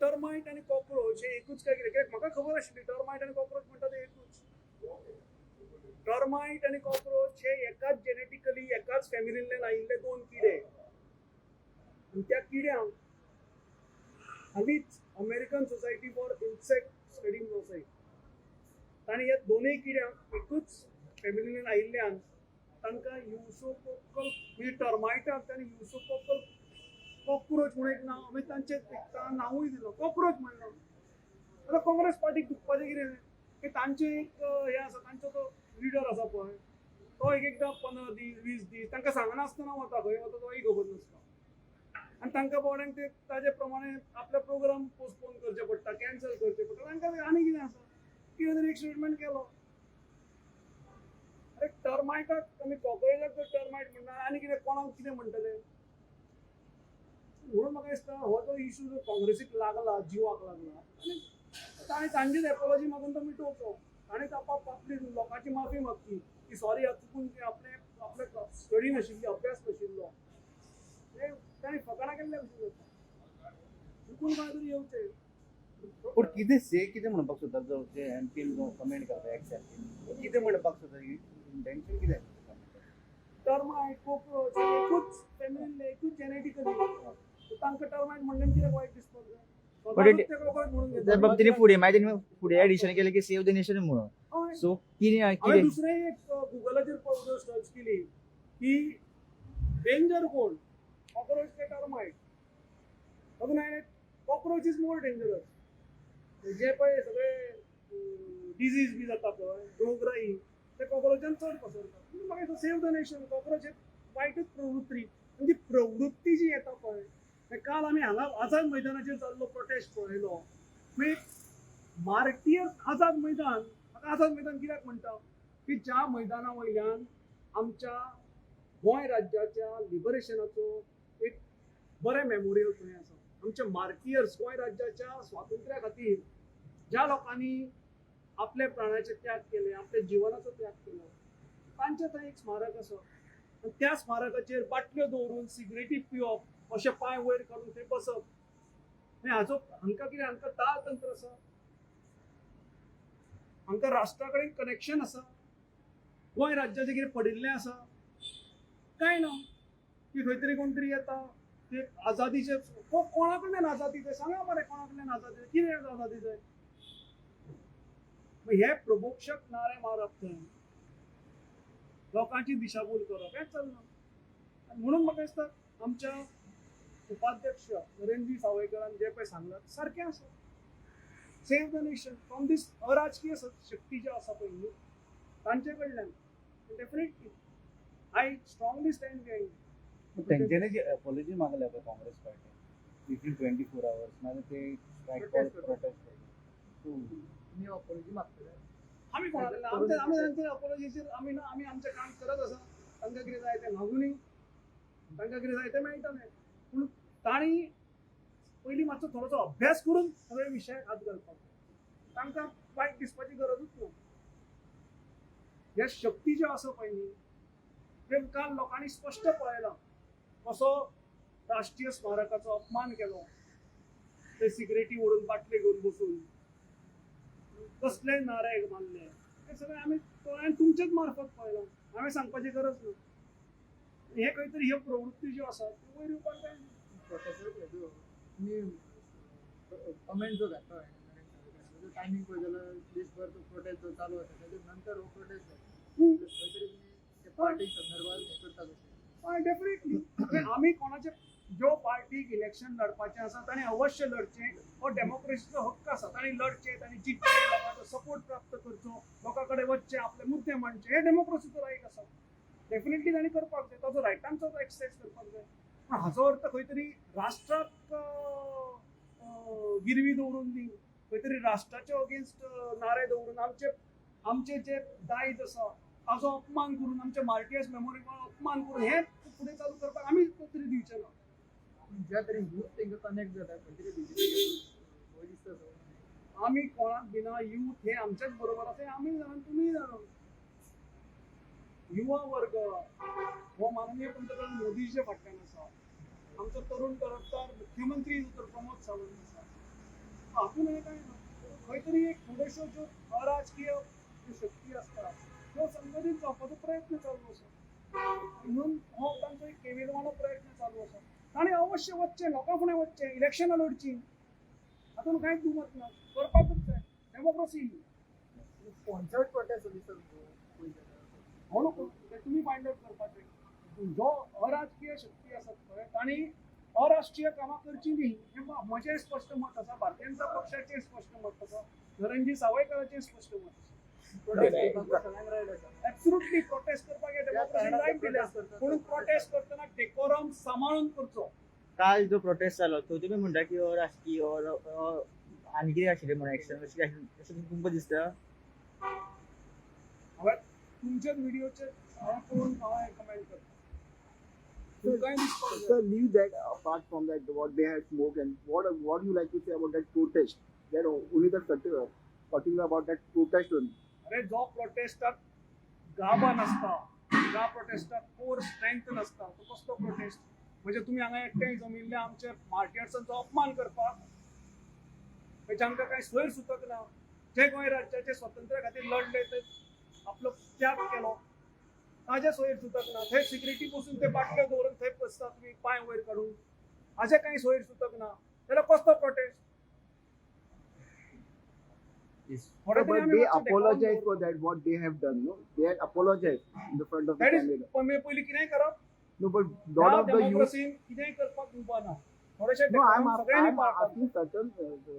Termite आणि cockroach हे एकूच काय कितें कित्याक म्हाका खबर आशिल्ली टर्माइट आणि कॉक्रोच म्हणटा ते एकूच. टर्माइट आणि कॉक्रोच हे एकाच जेनेटिकली एकाच फॅमिलींतल्यान आयिल्ले दोन किडे आणि त्या किड्यांक हालींच American society for insect study society तांणी ह्या दोनूय किड्यांक एकूच फॅमिलींतल्यान आयिल्ल्यान तांकां युसोकोकल म्हणजे टर्माइटाक तांणी युसोकोकल कॉक्रोच म्हणून एक नांव म्हणजे तांचें नांवूय दिलो कॉक्रोच म्हणलो. आतां काँग्रेस पार्टीक दुखपाचें कितें की तांचे एक हे आसा तांचो तो लिडर आसा पळय तो एकदां 15 दीस 20 दीस तांकां सांगनासतना वता खंय वता तोय खबर नासता आनी तांकां बावड्यांक ते ताजे प्रमाणे आपले प्रोग्राम पोस्टपोन करचे पडटा कॅन्सल करचे पडटा तांकां आनी कितें आसा कितें तरी एक स्टेटमेंट केलो. अरे टर्माइटाक आमी कॉक्रोचाक जर टर्माइट म्हणटा आनी कितें कोणाक कितें म्हणटले म्हणून म्हाका दिसता हो जो इशू जो काँग्रेसीक लागला जिवाक लागला आनी ताणें तांचीच एपॉलॉजी मागून तो मिटोवचो ताणें आपली लोकांची माफी मागची की सॉरी चुकून आपले आपले स्टडी नाशिल्ली अभ्यास नाशिल्लो ताणें फकाणां केल्ल्या कशें जाता चुकून काय तरी येवचें. पूण कितें से कितें म्हणपाक सोदता जो जे एमपीन जो कमेंट करता एक्स कितें म्हणपाक सोदता इंटेंशन कितें टर्माइट कॉक्रोच एकूच फॅमिलींतले एकूच जेनेटिकली तांकां टर्माइट म्हणल्यार कित्याक वायट दिसपाक जाय त्या बाबतीत फुडें एडिशन केलें की सेव्ह द नेशन म्हणून. हय सो कितें हांवें कितें दुसरें एक गुगलाचेर सर्च केली की डेंजर कोण कॉक्रोच ते टर्माइट तातूंत हांवें कॉक्रोच इज मोर डेंजरस जे पळय सगळे डिजीज बी जाता पळय रोगराई ते कॉक्रोचान चड पसरता म्हाका दिसता सेव्ह द नेशन कॉक्रोच हे वायटूच प्रवृत्ती आनी ती प्रवृत्ती जी येता पळय काल आमी हांगा आझाद मैदानाचेर जाल्लो प्रोटेस्ट पळयलो म्हणजे मार्टियर आझाद मैदान म्हाका आझाद मैदान कित्याक म्हणटा की ज्या मैदाना वयल्यान आमच्या गोंय राज्याच्या लिबरेशनाचो एक बरें मेमोरियल थंय आसा. आमचे मार्टियर्स गोंय राज्याच्या स्वातंत्र्या खातीर ज्या लोकांनी आपले प्राणाचे त्याग केले आपल्या जिवनाचो त्याग केलो तांचे थंय एक स्मारक आसा आनी त्या स्मारकाचेर बाटल्यो दवरून सिगरेटी पिवप अशे पांय वयर काडून थंय बसप हाचो हांकां कितें हांकां ताळ तंत्र आसा हांकां राष्ट्रा कडेन कनेक्शन आसा गोंय राज्याचें कितें पडिल्लें आसा काय ना की खंय तरी कोण तरी येता ते आजादीचे कोणा कडल्यान आजादी जाय सांगा मरे कोणा कडल्यान आजादी जाय कितें आजादी जाय हे प्रबोक्षक नारे मारप थंय लोकांची दिशाभूल करप हेंच चल्लां म्हणून म्हाका दिसता आमच्या उपाध्यक्ष नरेंद्रजी सावयकरान जे पळय सांगलां सारकें आसा सेव्ह द नेशन फ्रॉम दीस अराजकीय शक्ती ज्यो आसा पळय न्ही तांचे कडल्यान definitely I strongly stand behind तेंच्यांनी जी अपॉलॉजी मागल्या पळय काँग्रेस पार्टी विथीन 24 hours नाजाल्यार ते स्ट्रायक प्रोटेस्ट न्यू अपॉलॉजी मागतले आमी कोणाकडल्यान आमी तांचे अपॉलॉजीचेर आमी आमचें काम करत आसा तांकां कितें जाय तें मागुनी तांकां कितें जाय तें मेळटलें पूण तांणी पयलीं मातसो थोडोसो अभ्यास करून सगळे विशयाक हात घालपाक तांकां वायट दिसपाची गरजूच ना. ह्या शक्ती ज्यो आसा पळय न्ही ते काल लोकांनी स्पश्ट पळयलां कसो राष्ट्रीय स्मारकाचो अपमान केलो ते सिगरेटी ओडून बाटले घेवन बसून कसले नारे मारले हे सगळें आमी तुमचेच मार्फत पळयलां हांवें सांगपाची गरज ना. हे खंय तरी ह्यो प्रवृत्ती ज्यो आसात त्यो वयर येवपाक जाय तुम्ही कमेंट जो घातला जो टायमिंग पळय जाल्यार देशभर तो प्रोटेस्ट जो चालू आसा ताच्या नंतर हो प्रोटेस्ट जाता खंय तरी तुमी पार्टी संदर्भात हे करता कशें हय डेफिनेटली आमी कोणाचे ज्यो पार्टीक इलेक्शन लडपाचें आसा ताणें अवश्य लडचें हो डेमोक्रेसीचो हक्क आसा ताणें लडचें ताणें जिखचें लोकांचो सपोर्ट प्राप्त करचो लोकां कडेन वचचें आपले मुद्दे मांडचे हे डेमोक्रेसीचो रायट आसा डेफिनेटली ताणें करपाक जाय ताजो रायटांचो तो एक्सरसायज करपाक जाय पूण हाचो अर्थ खंय तरी राष्ट्राक गिरवी दवरून दी खंय तरी राष्ट्राचे अगेन्स्ट नारे दवरून आमचे जे दायज आसा ताजो अपमान करून आमच्या मार्टियर्स मेमोरियला अपमान करून हे फुडें चालू करपाक आमी तरी दिवचे ना. ज्या तरी यूथ तांकां कनेक्ट जाता खंय तरी बीजेपी दिसता आमी कोणाक बिना यूथ हे आमच्याच बरोबर आसा आमी जाणा तुमी जाणा युवा वर्ग हो माननीय पंतप्रधान मोदीचे फाटल्यान आसा आमचो तरुण तरफदार मुख्यमंत्री डॉ प्रमोद सावंत आसा हातून हे काय ना खंय तरी एक थोड्योश्यो ज्यो अराजकीय ज्यो शक्ती असतात त्यो संघटीत जावपाचो प्रयत्न चालू आसा म्हणून हो तांचो एक केविलवाणो प्रयत्न चालू आसा ताणें अवश्य वचचें लोकां फुडें वचचें इलेक्शनां लडचीं हातून कांयच दुमत ना करपाकूच जाय डेमोक्रेसी स्पॉन्सर्ड प्रोटेस्ट दिसत म्हणून ते तुमी फायंड आउट करपाचें जो अराजकीय शक्ती आसात पळय तांणी अराष्ट्रीय कामां करची न्ही हें म्हजें स्पश्ट मत आसा भारतीय जनता पक्षाचें स्पश्ट मत आसा धरणजी सावयकराचें स्पश्ट मत आसा एब्सोल्युटली प्रोटेस्ट करपाक हे डेमोक्रेसी रायट दिल्या पूण प्रोटेस्ट करतना डेकोरम सांबाळून करचो काल जो प्रोटेस्ट जालो तो तुम्ही म्हणटा की राजकीय आनी कितें आशिल्लें म्हणून एक्शन अशें तुमकां दिसता हांवें तुमच्याच व्हिडिओचेर हांवें पळोवन हांवें कमेंट करता तुमकांय दिसपाक जाय Sir, leave that apart from that, what they had smoked and what you like to say about that protest? That only that particular about that protest only. अरे जो प्रोटेस्टाक गाभा नासता ज्या प्रोटेस्टाक कोर स्ट्रेंथ नासता तो कसलो प्रोटेस्ट म्हणजे तुम्ही हांगा एकठांय जमिल्ले आमचे मार्टियर्सांचो अपमान करपाक जांकां कांय सोयर सुतक ना जे गोंय राज्याचे स्वातंत्र्या खातीर लढले ते आपलो त्याग केलो ताजे सोयर सुतक ना थंय सिक्युरिटी बसून ते बाटल्यो दवरून थंय बसता तुमी पांय वयर काडून हाजे कांय सोयर सुतक ना जाल्यार कसलो prostate But they apologize for that, what they have done, no? They had apologized in the front of the camera. पयलीं कितेंय करप No, but lot of the youth. डेमोक्रेसीन कितेंय करपाक उबा ना थोडेशे No, सगळ्यांनी I'm पाळपाक asking certain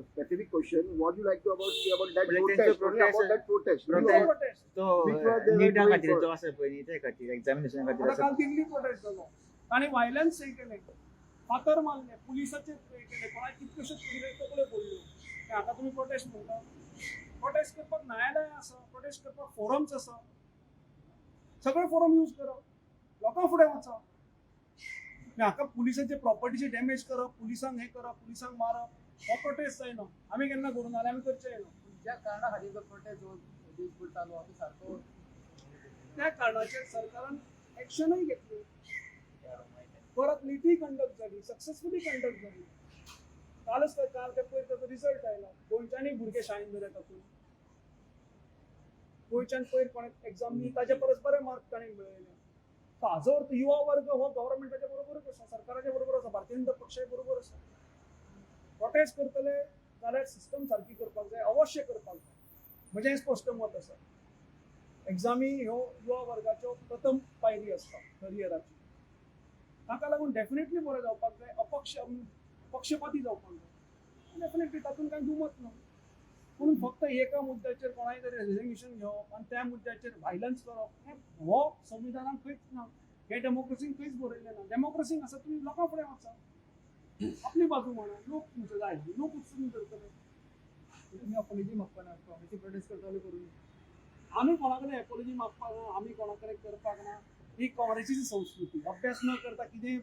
specific question. What you like to say about that But protest? protest, About that protest. protest. Prostate तो Which was they were Neeta doing खातीर for- जो आसा पळय न्ही ते खातीर एक्झामिनेशन खातीर आता आसा काल दिल्ली प्रोटेस्ट जालो आणि व्हायलन्स हे केले फातर मारले पुलिसाचे हे केले कोणा कितल्योश्योच पुलिसाचे तकल्यो फोडल्यो आता तुम्ही प्रोटेस्ट म्हणटा प्रोटेस्ट करपाक न्यायालय आसा प्रोटेस्ट करपाक फोरम्स आसा सगळे फोरम यूज करप लोकां फुडें वचप हाका पुलिसाचे प्रॉपर्टीचे डॅमेज करप पुलिसांक हे करप पुलिसांक मारप हो प्रोटेस्ट जायना आमी केन्ना करूं ना आमी करचें ना ज्या कारणां खातीर जो प्रोटेस्ट जो देशभर चालू आसा तो सारको त्या कारणाचेर सरकारान एक्शनय घेतली परत नीटी कंडक्ट जाली सक्सेसफुली कंडक्ट जाली कालच काल ते पयर ताचो रिजल्ट आयला गोंयच्यानय भुरगे शाळेन बरे तातूंत गोंयच्यान पयर कोणे एक्झाम दी ताचे परस बरे मार्क ताणें मेळयले हाजो अर्थ युवा वर्ग हो गव्हर्मेंटाच्या बरोबरच आसा सरकाराच्या बरोबर आसा भारतीय जनता पक्षाच्या बरोबर आसा प्रोटेस्ट करतले जाल्यार सिस्टम सारकी करपाक जाय अवश्य करपाक जाय म्हजें स्पश्ट मत आसा एक्झामी ह्यो युवा वर्गाच्यो प्रथम पायरी आसता करियराची ताका लागून डेफिनेटली बरें जावपाक जाय पक्षपाती जावपाक जाय डेफिनेटली तातूंत कांय दुमत ना पूण फक्त एका मुद्द्याचेर कोणाय तरी रेजिग्नेशन घेवप आनी त्या मुद्द्याचेर व्हायलन्स करप हो संविधानान खंयच ना हे डेमोक्रेसीन खंयच बरयलें ना डेमोक्रेसीन आसा तुमी लोकां फुडें वचा आपली बाजू म्हणा लोक तुमचे जाय लोक उत्सुक करतले तुम्ही अपॉलॉजी मागपा ना काँग्रेसी प्रोटेस्ट करताले करून आमी कोणा कडेन एपोलॉजी मागपाक ना आमी कोणा कडेन करपाक ना ही काँग्रेसीची संस्कृती अभ्यास न करता कितें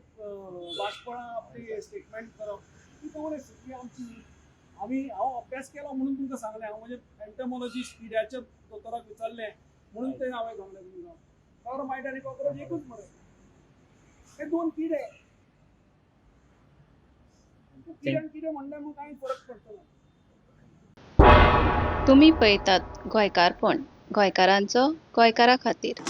भाशपणां आपली स्टेटमेंट करप ही काँग्रेस ही आमची हांव अभ्यास केलो म्हणून तुमकां सांगलें हांव म्हणजे एंटमॉलॉजिस्ट किड्याच्या दोतोराक विचारलें म्हणून तें हांवें सांगलें तुमकां टर्मायट आनी कॉक्रोच एकूच मरे हे दोन किडे किड्यान कितें म्हणल्यार मग कांय फरक पडटलो तुम्ही पळयतात गोंयकारपण गोंयकारांचो गोंयकारा खातीर